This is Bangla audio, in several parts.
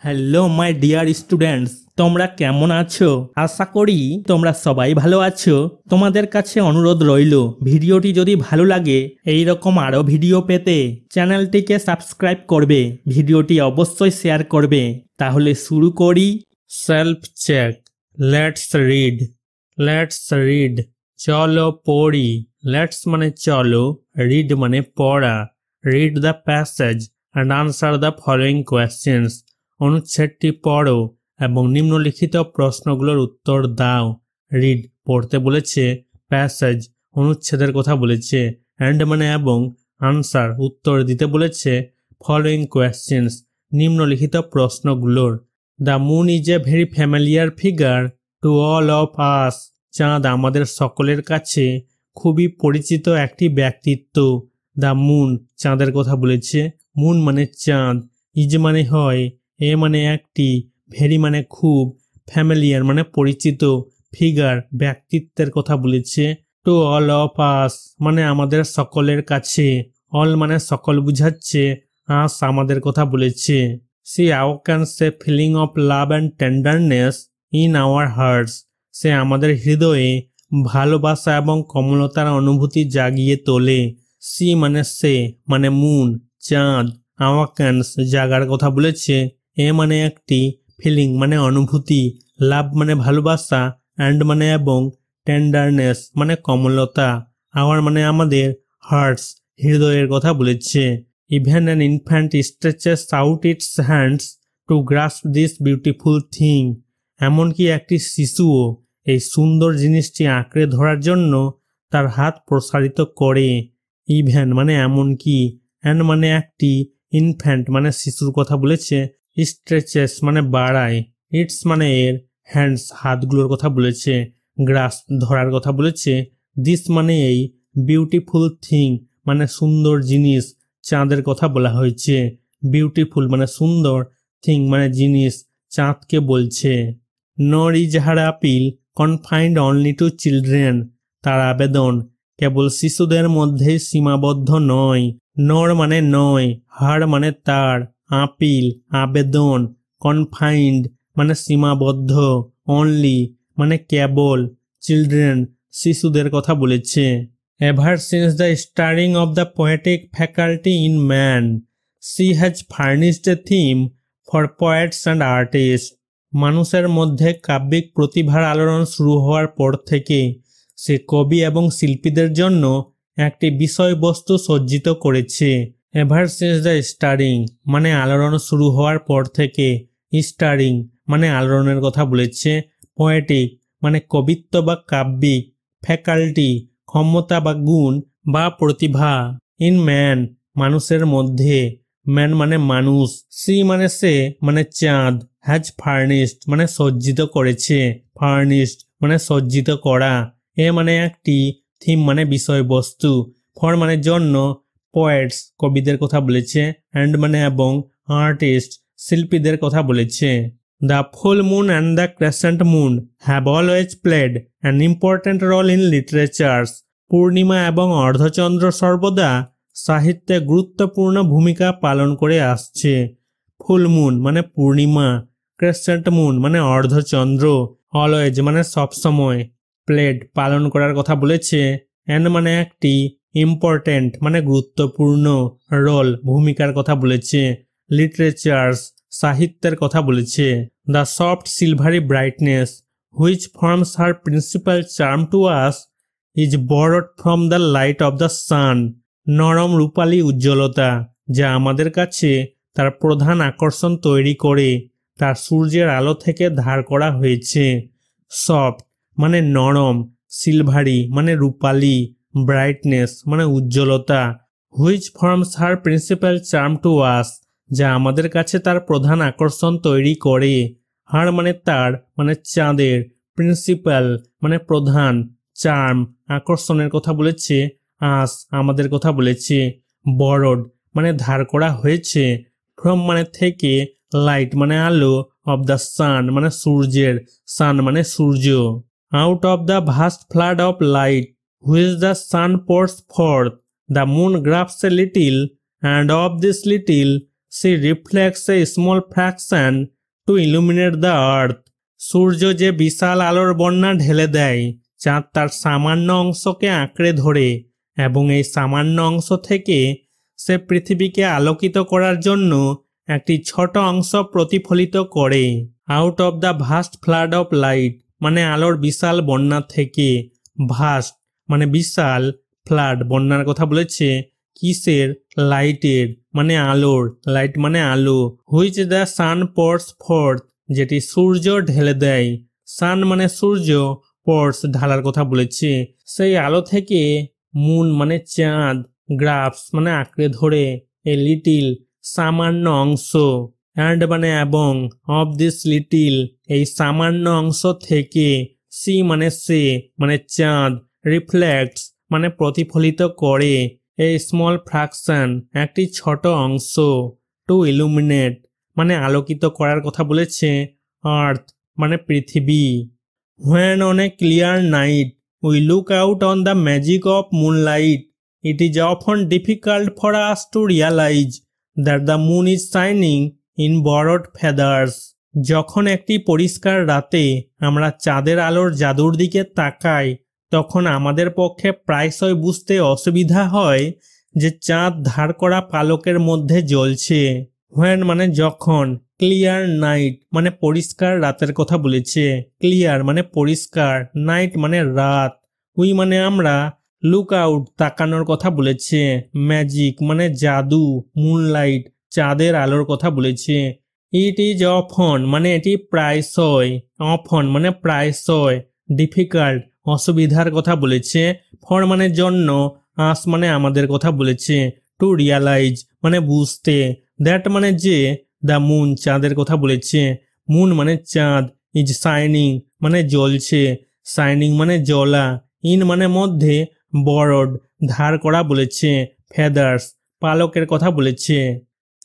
হ্যালো মাই ডিয়ার স্টুডেন্টস, তোমরা কেমন আছো? আশা করি তোমরা সবাই ভালো আছো। তোমাদের কাছে অনুরোধ রইল, ভিডিওটি যদি ভালো লাগে এই রকম আরো ভিডিও পেতে চ্যানেলটিকে সাবস্ক্রাইব করবে, ভিডিওটি অবশ্যই শেয়ার করবে। তাহলে শুরু করি। Self check. Let's read. চলো পড়ি। লেটস মানে চলো, রিড মানে পড়া। Read the passage and answer the following questions. অনুচ্ছেদটি পড়ো এবং নিম্নলিখিত প্রশ্নগুলোর উত্তর দাও। রিড পড়তে বলেছে, প্যাসেজ অনুচ্ছেদের কথা বলেছে, অ্যান্ড মানে এবং, আনসার উত্তর দিতে বলেছে, ফলোয়িং কোয়েশ্চেন্স নিম্নলিখিত প্রশ্নগুলোর। The moon is a very familiar figure to all of us. চাঁদ আমাদের সকলের কাছে খুবই পরিচিত একটি ব্যক্তিত্ব। দ্য মুন চাঁদের কথা বলেছে, মুন মানে চাঁদ, ইজ মানে হয়, এ মানে একটি, ভেরি মানে খুব, ফ্যামিলিয়ার মানে পরিচিত, ফিগার ব্যক্তিত্বের কথা বলেছে, টু অল অফ আস মানে আমাদের সকলের কাছে, অল মানে সকল বুঝাচ্ছে, আস আমাদের কথা বলেছে। She awakens a feeling of love and tenderness in our hearts. সে আমাদের হৃদয়ে ভালোবাসা এবং কোমলতার অনুভূতি জাগিয়ে তোলে। সি মানে সে মানে মুন চাঁদ, awakens জাগার কথা বলেছে, এ মানে একটি, ফিলিং মানে অনুভূতি, লাভ মানে ভালোবাসা, অ্যান্ড মানে এবং, টেন্ডারনেস মানে কোমলতা, আওয়ার মানে আমাদের, হার্টস হৃদয়ের কথা বলেছে। Even an infant stretches out its hands to grasp this beautiful thing. এমনকি একটি শিশুও এই সুন্দর জিনিসটি আঁকড়ে ধরার জন্য তার হাত প্রসারিত করে। ইভেন মানে এমনকি, অ্যান্ড মানে একটি, ইনফ্যান্ট মানে শিশুর কথা বলেছে, স্ট্রেচেস মানে বাড়ায়, ইটস মানে এর, হ্যান্ডস হাতগুলোর কথা বলেছে, গ্রাস্প ধরার কথা বলেছে, দিস মানে এই, বিউটিফুল থিং মানে সুন্দর জিনিস, চাঁদের কথা বলা হয়েছে, বিউটিফুল মানে সুন্দর, থিং মানে জিনিস, চাঁদকে বলছে। Nor is her appeal confined only to children. তার আবেদন কেবল শিশুদের মধ্যেই সীমাবদ্ধ নয়। নর মানে নয়, হার মানে তার, আপিল আবেদন, কনফাইন্ড মানে সীমাবদ্ধ, অনলি মানে কেবল, চিলড্রেন শিশুদের কথা বলেছে। Ever since the stirring of the poetic faculty in man, she has furnished a theme for poets and artist. মানুষের মধ্যে কাব্যিক প্রতিভার আলোড়ন শুরু হওয়ার পর থেকে সে কবি এবং শিল্পীদের জন্য একটি বিষয়বস্তু সজ্জিত করেছে। এভার সিন্স দ্য স্টারিং মানে আলোড়ন শুরু হওয়ার পর থেকে, স্টারিং মানে আলোড়নের কথা বলেছে, পোয়েটিক মানে কবিত্ব বা কাব্যিক, ফ্যাকাল্টি ক্ষমতা বা গুণ বা প্রতিভা, ইন ম্যান মানুষের মধ্যে, ম্যান মানে মানুষ, সি মানে সে মানে চাঁদ, হ্যাজ ফার্নিশড মানে সজ্জিত করেছে, ফার্নিশড মানে সজ্জিত করা, এ মানে একটি, থিম মানে বিষয়বস্তু, ফর মানে জন্য, পোয়েটস কবিদের কথা বলেছে, অ্যান্ড মানে এবং, আর্টিস্ট শিল্পীদের কথা বলেছে। The full moon and the crescent moon have always played an important role in literatures. পূর্ণিমা এবং অর্ধচন্দ্র সর্বদা সাহিত্যে গুরুত্বপূর্ণ ভূমিকা পালন করে আসছে। ফুল মুন মানে পূর্ণিমা, ক্রেসেন্ট মুন মানে অর্ধচন্দ্র, অলওয়েজ মানে সবসময়, প্লেড পালন করার কথা বলেছে, অ্যান্ড মানে একটি, ইম্পর্ট্যান্ট মানে গুরুত্বপূর্ণ, রোল ভূমিকার কথা বলেছে, লিটারেচার্স সাহিত্যের কথা বলেছে। The soft silvery brightness which forms her principal charm to us is borrowed from the light of the sun. নরম রূপালী উজ্জ্বলতা যা আমাদের কাছে তার প্রধান আকর্ষণ তৈরি করে তার সূর্যের আলো থেকে ধার করা হয়েছে। সফট মানে নরম, সিলভারি মানে রূপালী, ব্রাইটনেস মানে উজ্জ্বলতা, which forms her principal charm to আস যা আমাদের কাছে তার প্রধান আকর্ষণ তৈরি করে, হার মানে তার মানে চাঁদের, প্রিন্সিপাল মানে প্রধান, চার্ম আকর্ষণের কথা বলেছে, আস আমাদের কথা বলেছে, বরড মানে ধার করা হয়েছে, ফ্রম মানে থেকে, লাইট মানে আলো, অফ দ্য সান মানে সূর্যের, সান মানে সূর্য, out of the vast flood of light which the sun pours forth the moon grabs a little, and of this little she reflects a small fraction to illuminate the earth. সূর্য যে বিশাল আলোর বন্যা ঢেলে দেয়, চাঁদ তার সামান্য অংশকে আঁকড়ে ধরে এবং এই সামান্য অংশ থেকে সে পৃথিবীকে আলোকিত করার জন্য একটি ছোট অংশ প্রতিফলিত করে। Out of the vast flood of light মানে আলোর বিশাল বন্যা থেকে, ভাস্ট মানে বিশাল, ফ্লাড বন্যার কথা বলেছে, কিসের? লাইটের মানে আলোর, লাইট মানে আলো, which the sun pours forth যেটি সূর্য ঢেলে দেয়, সান মানে সূর্য, পোর্স ঢালার কথা বলেছে, সেই আলো থেকে মুন মানে চাঁদ, গ্রাফস মানে আঁকড়ে ধরে, এ লিটিল সামান্য অংশ, অ্যান্ড মানে এবং, অফ দিস লিটিল এই সামান্য অংশ থেকে, সি মানে সে মানে চাঁদ, রিফ্লেক্টস মানে প্রতিফলিত করে, এই স্মল ফ্র্যাকশন একটি ছোট অংশ, টু ইলুমিনেট মানে আলোকিত করার কথা বলেছে, আর্থ মানে পৃথিবী। When on a clear night we look out on the magic of moonlight, it is often difficult for us to realize that the moon is shining in borrowed feathers. যখন একটি পরিষ্কার রাতে আমরা চাঁদের আলোর জাদুর দিকে তাকাই, তখন আমাদের পক্ষে প্রায়শই বুঝতে অসুবিধা হয় যে চাঁদ ধার করা পালকের মধ্যে জ্বলছে। When মানে যখন, ক্লিয়ার নাইট মানে পরিষ্কার রাতের কথা বলেছে, ক্লিয়ার মানে পরিষ্কার, নাইট মানে রাত, উই মানে আমরা, লুক আউট তাকানোর কথা বলেছে, ম্যাজিক মানে জাদু, মুনলাইট চাঁদের আলোর কথা বলেছে, ইট ইজ অফন মানে এটি প্রায়শই, অফন মানে প্রায়শই, ডিফিকাল্ট অসুবিধার কথা বলেছে, ফর মানে জন্য, আস মানে আমাদের কথা বলেছে, টু রিয়ালাইজ মানে বুঝতে, দ্যাট মানে যে, দ্য মুন চাঁদের কথা বলেছে, মুন মানে চাঁদ, ইজ শাইনিং মানে জ্বলছে, শাইনিং মানে জ্বলা, ইন মানে মধ্যে, বরড ধার করা বলেছে, ফেদার্স পালকের কথা বলেছে।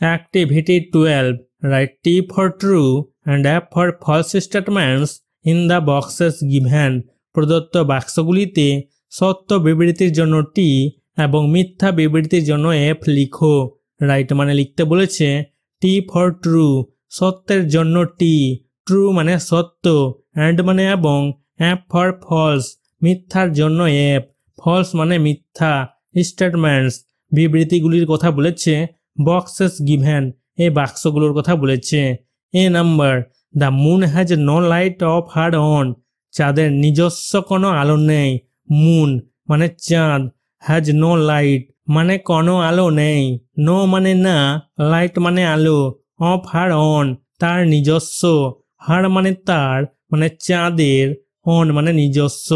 Activity 12, write T for true and F for false statements in the boxes given. প্রদত্ত বাক্সগুলিতে সত্য বিবৃতির জন্য টি এবং মিথ্যা বিবৃতির জন্য এফ লিখো। রাইট মানে লিখতে বলেছে, টি ফর ট্রু সত্যের জন্য টি, ট্রু মানে সত্য, অ্যান্ড মানে এবং, এফ ফর ফলস মিথ্যার জন্য এফ, ফলস মানে মিথ্যা, স্টেটমেন্টস বিবৃতিগুলির কথা বলেছে, বক্সেস গিভেন এই বাক্সগুলোর কথা বলেছে। A number, the moon has no light of her own চাঁদের নিজস্ব কোনো আলো নেই, মুন মানে চাঁদ, হ্যাজ নো লাইট মানে কোনো আলো নেই, নো মানে না, লাইট মানে আলো, অফ হার অন তার নিজস্ব, হার মানে তার মানে চাঁদের, অন মানে নিজস্ব,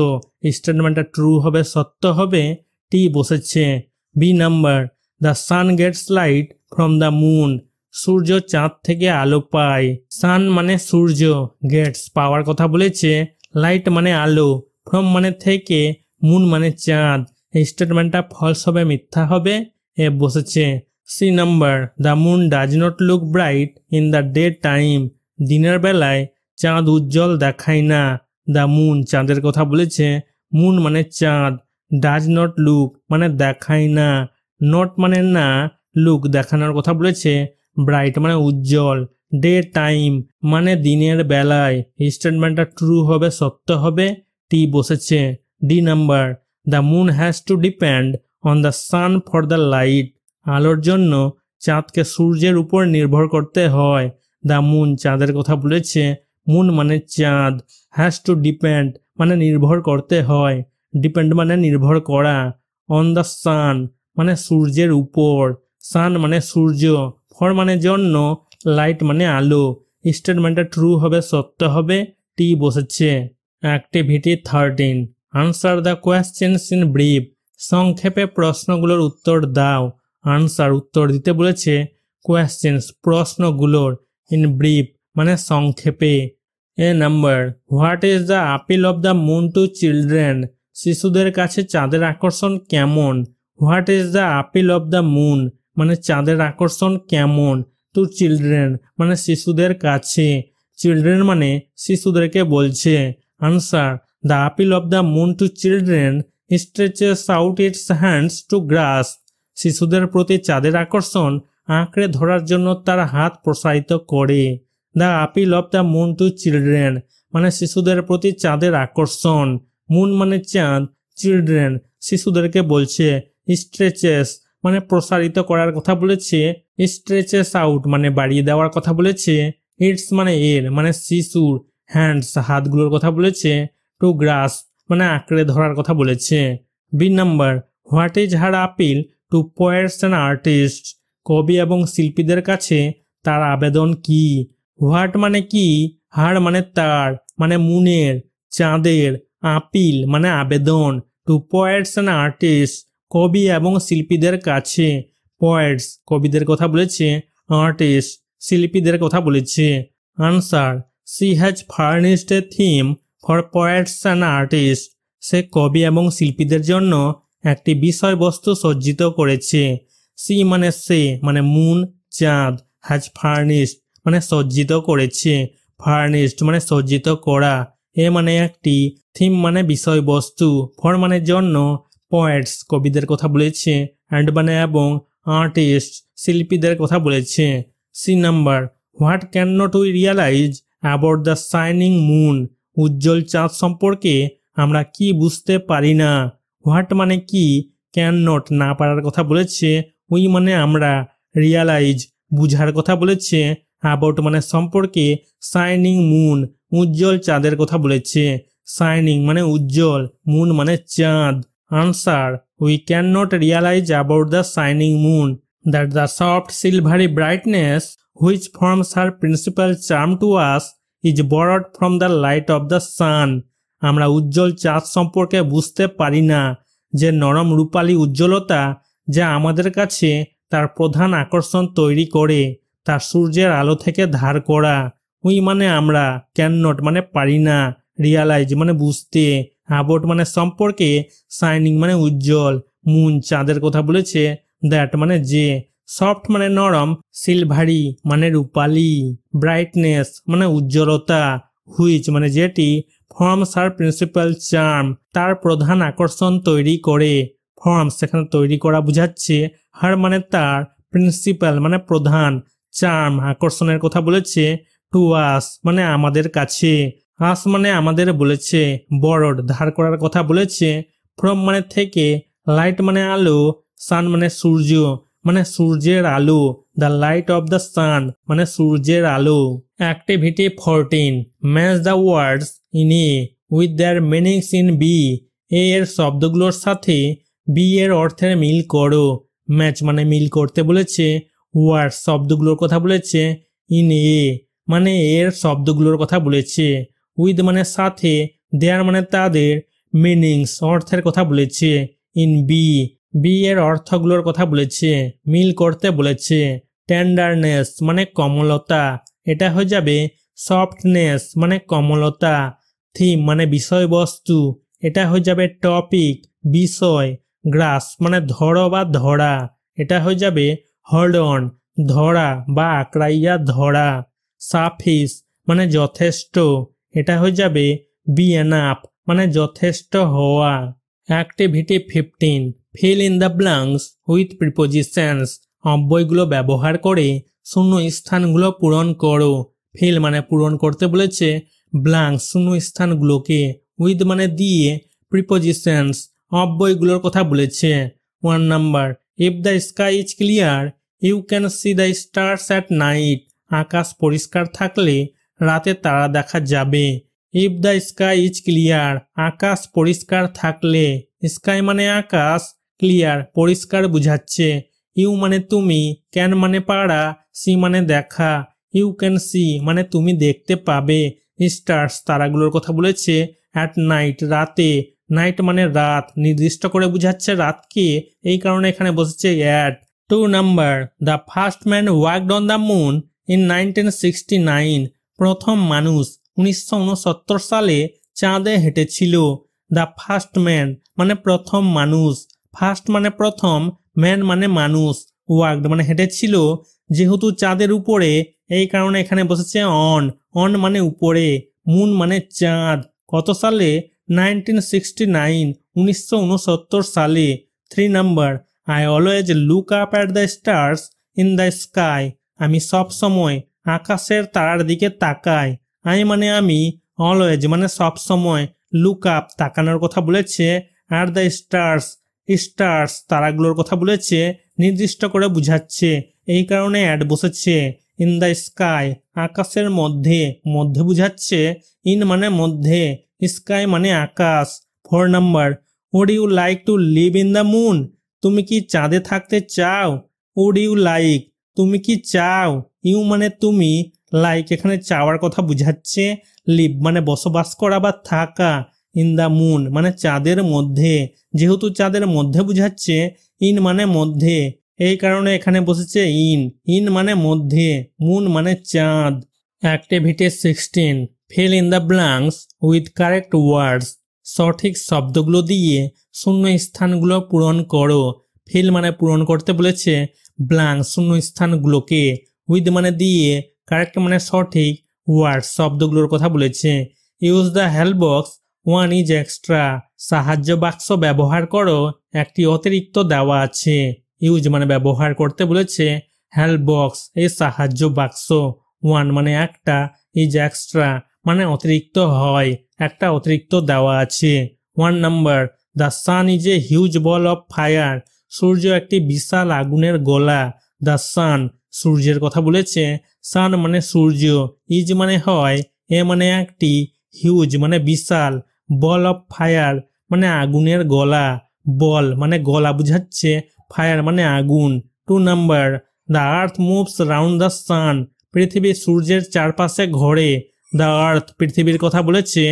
স্টেটমেন্টটা ট্রু হবে সত্য হবে, টি বসেছে। B number, the sun gets light from the moon সূর্য চাঁদ থেকে আলো পায়, সান মানে সূর্য, গেটস পাওয়ার কথা বলেছে, লাইট মানে আলো, ফ্রম মানে থেকে, মুন মানে চাঁদ, এই স্টেটমেন্টটা ফলস হবে মিথ্যা হবে, এ বসেছে। C number, the moon does not look bright in the day time দিনের বেলায় চাঁদ উজ্জ্বল দেখায় না, দ্য মুন চাঁদের কথা বলেছে, মুন মানে চাঁদ, ডাজ নট লুক মানে দেখায় না, নট মানে না, লুক দেখানোর কথা বলেছে, ব্রাইট মানে উজ্জ্বল, ডে টাইম মানে দিনের বেলায়, স্টেটমেন্টটা ট্রু হবে সত্য হবে, টি বসেছে। D number, the moon has to depend on the sun for the light আলোর জন্য চাঁদকে সূর্যের উপর নির্ভর করতে হয়, দ্য মুন চাঁদের কথা বলেছে, মুন মানে চাঁদ, হ্যাজ টু ডিপেন্ড মানে নির্ভর করতে হয়, ডিপেন্ড মানে নির্ভর করা, অন দ্য সান মানে সূর্যের উপর, সান মানে সূর্য, ফর মানে জন্য, লাইট মানে আলো, স্টেটমেন্টটা ট্রু হবে সত্য হবে, টি বসেছে। Activity 13, answer the questions in brief সংক্ষেপে প্রশ্নগুলোর উত্তর দাও। আনসার উত্তর দিতে বলেছে, কোয়েশ্চেনস প্রশ্নগুলোর, ইন ব্রিফ মানে সংক্ষেপে। A number, what is the appeal of the moon to children শিশুদের কাছে চাঁদের আকর্ষণ কেমন, what is the appeal of the moon মানে চাঁদের আকর্ষণ কেমন, টু চিলড্রেন মানে শিশুদের কাছে, চিলড্রেন মানে শিশুদেরকে বলছে। Answer, the appeal of the moon to children stretches out its hands to grasp শিশুদের প্রতি চাঁদের আকর্ষণ আঁকড়ে ধরার জন্য তার হাত প্রসারিত করে। The appeal of the moon to children মানে শিশুদের প্রতি চাঁদের আকর্ষণ। মুন মানে চাঁদ, চিলড্রেন শিশুদেরকে বলছে। স্ট্রেচেস মানে প্রসারিত করার কথা বলেছে। স্ট্রেচেস আউট মানে বাড়িয়ে দেওয়ার কথা বলেছে। ইটস মানে এর মানে শিশুর। হ্যান্ডস হাতগুলোর কথা বলেছে। টু গ্রাস মানে আঁকড়ে ধরার কথা বলেছে। B number, what is her appeal to poets and artist কবি এবং শিল্পীদের কাছে তার আবেদন কি? হোয়াট মানে কি, হার মানে তার মানে মুনের, চাঁদের, আপিল মানে আবেদন, টু পোয়েটস অ্যান্ড আর্টিস্ট কবি এবং শিল্পীদের কাছে। পোয়েটস কবিদের কথা বলেছে, আর্টিস্ট শিল্পীদের কথা বলেছে। Answer, she has furnished a theme for poets and artist সে কবি এবং শিল্পীদের জন্য একটি বিষয়বস্তু সজ্জিত করেছে। সি মানে সে মানে মুন চাঁদ, হ্যাজ ফার্নিশড মানে সজ্জিত করেছে, ফার্নিশড মানে সজ্জিত করা, এ মানে একটি, থিম মানে বিষয়বস্তু, ফর মানে জন্য, পোয়েটস কবিদের কথা বলেছে, অ্যান্ড মানে এবং, আর্টিস্ট শিল্পীদের কথা বলেছে। C number, what can not we realize about the shining moon উজ্জ্বল চাঁদ সম্পর্কে আমরা কি বুঝতে পারি না? হোয়াট মানে কি, ক্যান নট না পারার কথা বলেছে, উই মানে আমরা, রিয়ালাইজ বুঝার কথা বলেছে, অ্যাবাউট মানে সম্পর্কে, শাইনিং মুন উজ্জ্বল চাঁদের কথা বলেছে। শাইনিং মানে উজ্জ্বল, মুন মানে চাঁদ। Answer, we can not realize about the shining moon that the soft silvery brightness which forms her principal charm to us is borrowed from the light of the sun. আমরা উজ্জ্বল চাঁদ সম্পর্কে বুঝতে পারি না যে নরম রূপালী উজ্জ্বলতা যা আমাদের কাছে তার প্রধান আকর্ষণ তৈরি করে তার সূর্যের আলো থেকে ধার করা। উই মানে আমরা, ক্যান নট মানে পারি না, রিয়ালাইজ মানে বুঝতে, অ্যাবাউট মানে সম্পর্কে, শাইনিং মানে উজ্জ্বল, মুন চাঁদের কথা বলেছে, দ্যাট মানে যে, সফট মানে নরম, সিলভারি মানে রূপালী, ব্রাইটনেস মানে উজ্জ্বলতা, হুইচ মানে যেটি, ফর্মস আর প্রিন্সিপাল চার্ম তার প্রধান আকর্ষণ তৈরি করে। ফর্মস সেখানে তৈরি করা বুঝাচ্ছে, হার মানে তার, প্রিন্সিপাল মানে প্রধান, চার্ম আকর্ষণের কথা বলেছে, টু আস মানে আমাদের কাছে, আস মানে আমাদের বলেছে, বরড ধার করার কথা বলেছে, ফ্রম মানে থেকে, লাইট মানে আলো, সান মানে সূর্য মানে সূর্যের আলো, the light of the sun মানে সূর্যের আলো। Activity 14, match the words in A with their meanings in B. A এর শব্দগুলোর সাথে বি এর অর্থের মিল করো। ম্যাচ মানে মিল করতে বলেছে, ওয়ার্ডস শব্দগুলোর কথা বলেছে, ইন এ মানে এর শব্দগুলোর কথা বলেছে, উইথ মানে সাথে, দেয়ার মানে তাদের, মিনিংস অর্থের কথা বলেছে, ইন বি বি এর অর্থগুলোর কথা বলেছে, মিল করতে বলেছে। টেন্ডারনেস মানে কোমলতা, এটা হয়ে যাবে সফটনেস মানে কোমলতা। থিম মানে বিষয়বস্তু, এটা হয়ে যাবে টপিক বিষয়। গ্রাস মানে ধরো বা ধরা, এটা হয়ে যাবে হোল্ড অন ধরা বা আঁকড়াইয়া ধরা। সাফিস মানে যথেষ্ট, এটা হয়ে যাবে বি এনাফ মানে যথেষ্ট হওয়া। Activity 15, fill in the blanks with prepositions. অব্যয়গুলো ব্যবহার করে শূন্য স্থানগুলো পূরণ করো। ফিল মানে পূরণ করতে বলেছে, ব্ল্যাঙ্কস শূন্য স্থানগুলোকে, উইথ মানে দিয়ে, প্রিপোজিশনস অব্যয়গুলোর কথা বলেছে। 1 number, if the sky is clear you can see the stars at night. আকাশ পরিষ্কার থাকলে রাতে তারা দেখা যাবে। If the sky is clear আকাশ পরিষ্কার থাকলে, স্কাই মানে আকাশ, ক্লিয়ার পরিষ্কার বুঝাচ্ছে। ইউ মানে তুমি, ক্যান মানে পারা, সি মানে দেখা, ইউ ক্যান সি মানে তুমি দেখতে পাবে, স্টার্স তারাগুলোর কথা বলেছে, অ্যাট নাইট রাতে, নাইট মানে রাত, নির্দিষ্ট করে বুঝাচ্ছে রাতকে, এই কারণে এখানে বসেছে at. 2 number, the first man walked on the moon in 1969। প্রথম মানুষ 1969 সালে চাঁদে হেঁটেছিল। দ্য ফার্স্ট ম্যান মানে প্রথম মানুষ, ফার্স্ট মানে প্রথম, ম্যান মানে মানুষ, ওয়াকড মানে হেঁটেছিল, যেহেতু চাঁদের উপরে এই কারণে এখানে বসেছে অন, অন মানে উপরে, মুন মানে চাঁদ, কত সালে, 1969 1969 সালে। 3 number, I always look up at the stars in the sky, আমি সব সময় আকাশের তারার দিকে তাকাই। আই মানে আমি, অলওয়েজ মানে সব সময়, লুক আপ তাকানোর কথা বলেছে, আর দ্য স্টার্স, স্টার্স তারাগুলোর কথা বলেছে, নির্দিষ্ট করে বুঝাচ্ছে, এই কারণে অ্যাড বসেছে। ইন দ্য স্কাই আকাশের মধ্যে, মধ্যে বুঝাচ্ছে, ইন মানে মধ্যে, স্কাই মানে আকাশ। 4 number, would you like to live in the moon, তুমি কি চাঁদে থাকতে চাও? উড ইউ লাইক, তুমি কি চাও? ইউ মানে তুমি, লাইক এখানে চাওয়ার কথা বুঝাচ্ছে, লিভ মানে বসবাস করা বা থাকা, ইন দ্য মুন মানে চাঁদের মধ্যে, যেহেতু চাঁদের মধ্যে বুঝাচ্ছে, ইন মানে মধ্যে, এই কারণে এখানে বসেছে ইন, ইন মানে মধ্যে, মুন মানে চাঁদ। Activity 16, fill in the blanks with correct words, সঠিক শব্দগুলো দিয়ে শূন্য স্থানগুলো পূরণ করো। ফিল মানে পূরণ করতে বলেছে, ব্ল্যাঙ্ক শূন্য স্থানগুলোকে, উইথ মানে দিয়ে, কারেক্ট মানে সঠিক, ওয়ার্ড শব্দগুলোর কথা বলেছে। Use the help box, one is extra, সাহায্য বাক্স ব্যবহার করো, একটি অতিরিক্ত দেওয়া আছে। ইউজ মানে ব্যবহার করতে বলেছে, হেল্প বক্স এই সাহায্য বাক্স, ওয়ান মানে একটা, ইজ এক্সট্রা মানে অতিরিক্ত হয়, একটা অতিরিক্ত দেওয়া আছে। 1 number, the sun is a huge ball of fire, সূর্য একটি বিশাল আগুনের গোলা। দ্য সান সূর্যের কথা বলেছে, সান মানে সূর্য, ইজ মানে হয়, এ মানে একটি, হিউজ মানে বিশাল, বল অফ ফায়ার মানে আগুনের গলা, বল মানে গলা বুঝাচ্ছে, ফায়ার মানে আগুন। 2 number, the earth moves round the sun, পৃথিবী সূর্যের চারপাশে ঘোরে। দ্য আর্থ পৃথিবীর কথা বলেছে,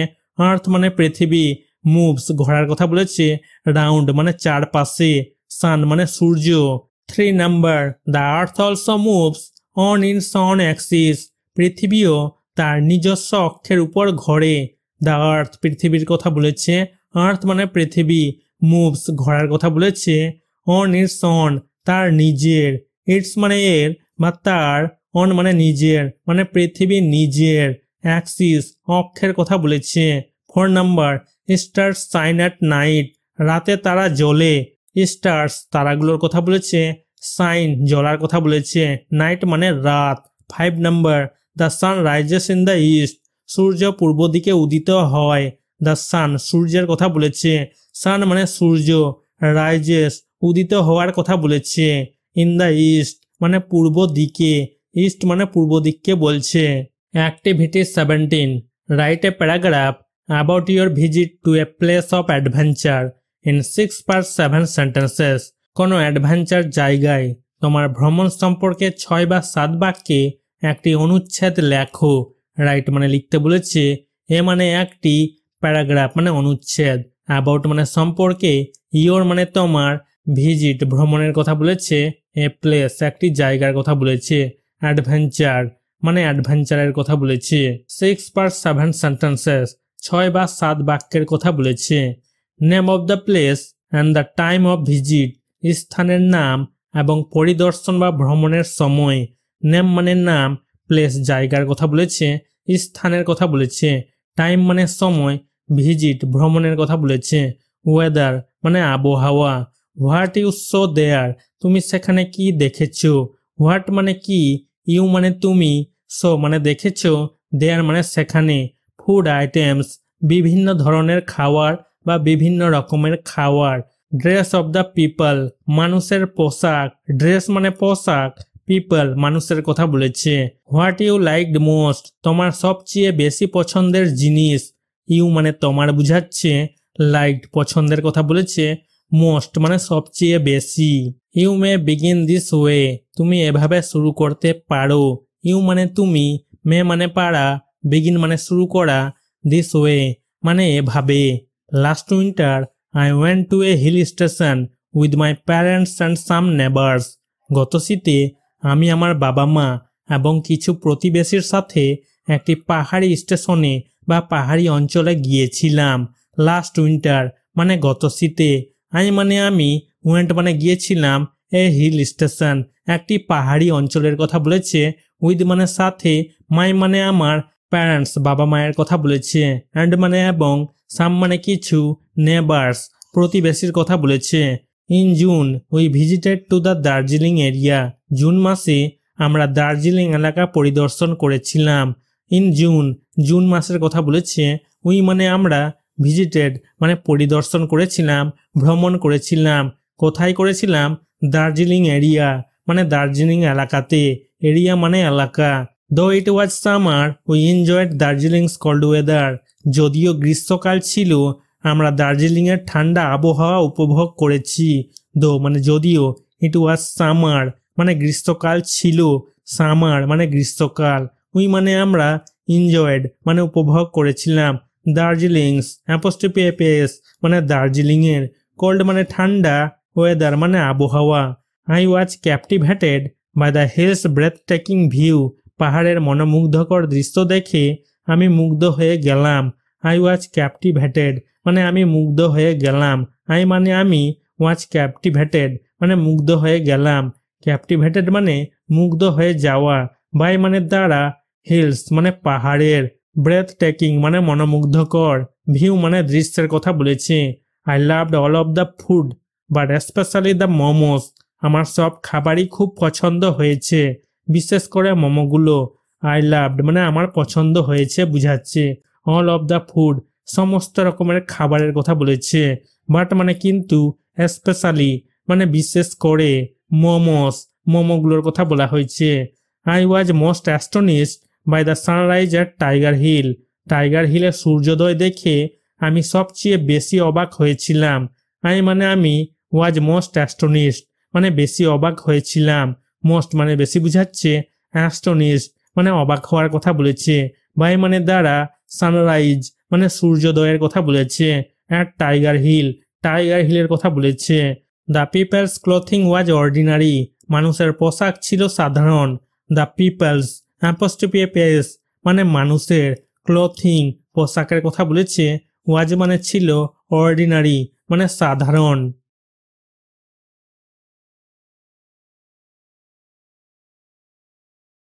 আর্থ মানে পৃথিবী, মুভস ঘোরার কথা বলেছে, রাউন্ড মানে চারপাশে, সান মানে সূর্য। 3 number, the earth also moves on ইন সন অ্যাক্সিস, পৃথিবীও তার নিজস্ব অক্ষের উপর ঘোরে। দ্য আর্থ পৃথিবীর কথা বলেছে, আর্থ মানে পৃথিবী, মুভস ঘোরার কথা বলেছে, অন ইটস অন তার নিজের, ইটস মানে এর বা তার, অন মানে নিজের মানে পৃথিবী নিজের, অ্যাক্সিস অক্ষের কথা বলেছে। 4 number, stars shine at night, রাতে তারা জ্বলে। স্টার্স তারাগুলোর কথা বলেছে, সাইন জ্বলার কথা বলেছে, নাইট মানে রাত। 5 number, the sun rises in the east, সূর্য পূর্ব দিকে উদিত হয়। দ্য সান সূর্যের কথা বলেছে, সান মানে সূর্য, রাইজেস উদিত হওয়ার কথা বলেছে, ইন দ্য ইস্ট মানে পূর্ব দিকে, ইস্ট মানে পূর্ব দিককে বলছে। Activity 17, write a paragraph about your visit to a place of adventure in 6 bar 7 sentences, কোনো অ্যাডভেঞ্চার জায়গায় তোমার ভ্রমণ সম্পর্কে 6 বা 7 বাক্যে একটি অনুচ্ছেদ লেখো। রাইট মানে লিখতে বলেছে, এ মানে একটি, প্যারাগ্রাফ মানে অনুচ্ছেদ, অ্যাবাউট মানে সম্পর্কে, ইয়োর মানে তোমার, ভিজিট ভ্রমণের কথা বলেছে, এ প্লেস একটি জায়গার কথা বলেছে, অ্যাডভেঞ্চার মানে অ্যাডভেঞ্চারের কথা বলেছে। 6 বার 7 সেন্টেন্সেস 6 বা 7 বাক্যের কথা বলেছে। Name of the place and the time of visit, স্থানের নাম এবং পরিদর্শন বা ভ্রমণের সময়। নেম মানে নাম, প্লেস জায়গার কথা বলেছে, স্থানের কথা বলেছে, টাইম মানে সময়, ভিজিট ভ্রমণের কথা বলেছে, ওয়েদার মানে আবহাওয়া। হোয়াট ইউ সো দেয়ার, তুমি সেখানে কি দেখেছো। হোয়াট মানে কি, ইউ মানে তুমি, সো মানে দেখেছো, দেয়ার মানে সেখানে। ফুড আইটেমস, বিভিন্ন ধরনের খাবার বা বিভিন্ন রকমের খাবার। ড্রেস অফ দ্য পিপল, মানুষের পোশাক, ড্রেস মানে পোশাক, পিপল মানুষের কথা বলেছে। হোয়াট ইউ লাইকড মোস্ট, তোমার সবচেয়ে বেশি পছন্দের জিনিস, ইউ মানে তোমার বুঝাচ্ছে, লাইকড পছন্দের কথা বলেছে, মোস্ট মানে সবচেয়ে বেশি। You may begin this way, তুমি এভাবে শুরু করতে পারো। ইউ মানে তুমি, মে মানে পারা, বিগিন মানে শুরু করা, দিস ওয়ে মানে এভাবে। Last winter I went to a hill station with my parents and some neighbours, গত শীতে আমি আমার বাবা মা এবং কিছু প্রতিবেশীর সাথে একটি পাহাড়ি স্টেশনে বা পাহাড়ি অঞ্চলে গিয়েছিলাম। লাস্ট উইন্টার মানে গত শীতে, আই মানে আমি, ওয়েন্ট মানে গিয়েছিলাম, এ হিল স্টেশন একটি পাহাড়ি অঞ্চলের কথা বলেছে, উইথ মানে সাথে, মাই মানে আমার, প্যারেন্টস বাবা মায়ের কথা বলেছে, অ্যান্ড মানে এবং, সাম মানে কিছু, নেবার্স প্রতিবেশীর কথা বলেছে। In June we visited to the Darjeeling area. June মাসে আমরা দার্জিলিং এলাকা পরিদর্শন করেছিলাম। ইন জুন, জুন মাসের কথা বলেছে। উই মানে আমরা, ভিজিটেড মানে পরিদর্শন করেছিলাম, ভ্রমণ করেছিলাম। কোথায় করেছিলাম? দার্জিলিং এরিয়া মানে দার্জিলিং এলাকাতে, এরিয়া মানে এলাকা। Though it was summer we enjoyed Darjeeling's cold weather. যদিও গ্রীষ্মকাল ছিল, আমরা দার্জিলিংয়ের ঠান্ডা আবহাওয়া উপভোগ করেছি। দো মানে যদিও, ইট ওয়াজ সামার মানে গ্রীষ্মকাল ছিল, সামার মানে গ্রীষ্মকাল, উই মানে আমরা, এনজয়েড মানে উপভোগ করেছিলাম, দার্জিলিংস অ্যাপোস্ট্রফি এস মানে দার্জিলিংয়ের, কোল্ড মানে ঠান্ডা, ওয়েদার মানে আবহাওয়া। I was captivated by the hills breathtaking view. পাহাড়ের মনোমুগ্ধকর দৃশ্য দেখে আমি মুগ্ধ হয়ে গেলাম। আই ওয়াজ ক্যাপটিভেটেড মানে আমি মুগ্ধ হয়ে গেলাম। আই মানে আমি, ওয়াজ ক্যাপটিভেটেড মানে মুগ্ধ হয়ে গেলাম। ক্যাপটিভেটেড মানে মুগ্ধ হয়ে যাওয়া, বাই মানে দ্বারা, হিলস মানে পাহাড়ের, ব্রেথ টেকিং মানে মনোমুগ্ধকর, ভিউ মানে দৃশ্যের কথা বলেছে। I loved all of the food but specially the momos. আমার সব খাবারই খুব পছন্দ হয়েছে, বিশেষ করে মোমোগুলো। আই লাভড মানে আমার পছন্দ হয়েছে বুঝাচ্ছে। অল অফ দ্য ফুড সমস্ত রকমের খাবারের কথা বলেছে। বাট মানে কিন্তু, স্পেশালি মানে বিশেষ করে, মোমোস মোমোগুলোর কথা বলা হয়েছে। I was most astonished by the sunrise at Tiger Hill. টাইগার হিলের সূর্যোদয় দেখে আমি সবচেয়ে বেশি অবাক হয়েছিলাম। আই মানে আমি, ওয়াজ মোস্ট অ্যাস্টনিশড মানে বেশি অবাক হয়েছিলাম, মোস্ট মানে বেশি বুঝাচ্ছে, অ্যাস্টনিশড মানে অবাক হওয়ার কথা বলেছে, বাই মানে দ্বারা, সানরাইজ মানে সূর্যোদয়ের কথা বলেছে, অ্যাট টাইগার হিল টাইগার হিলের কথা বলেছে। The people's clothing was ordinary. মানুষের পোশাক ছিল সাধারণ। দ্য পিপলস অ্যাপোস্ট্রফি এস মানে মানুষের, ক্লথিং পোশাকের কথা বলেছে, ওয়াজ মানে ছিল, অর্ডিনারি মানে সাধারণ।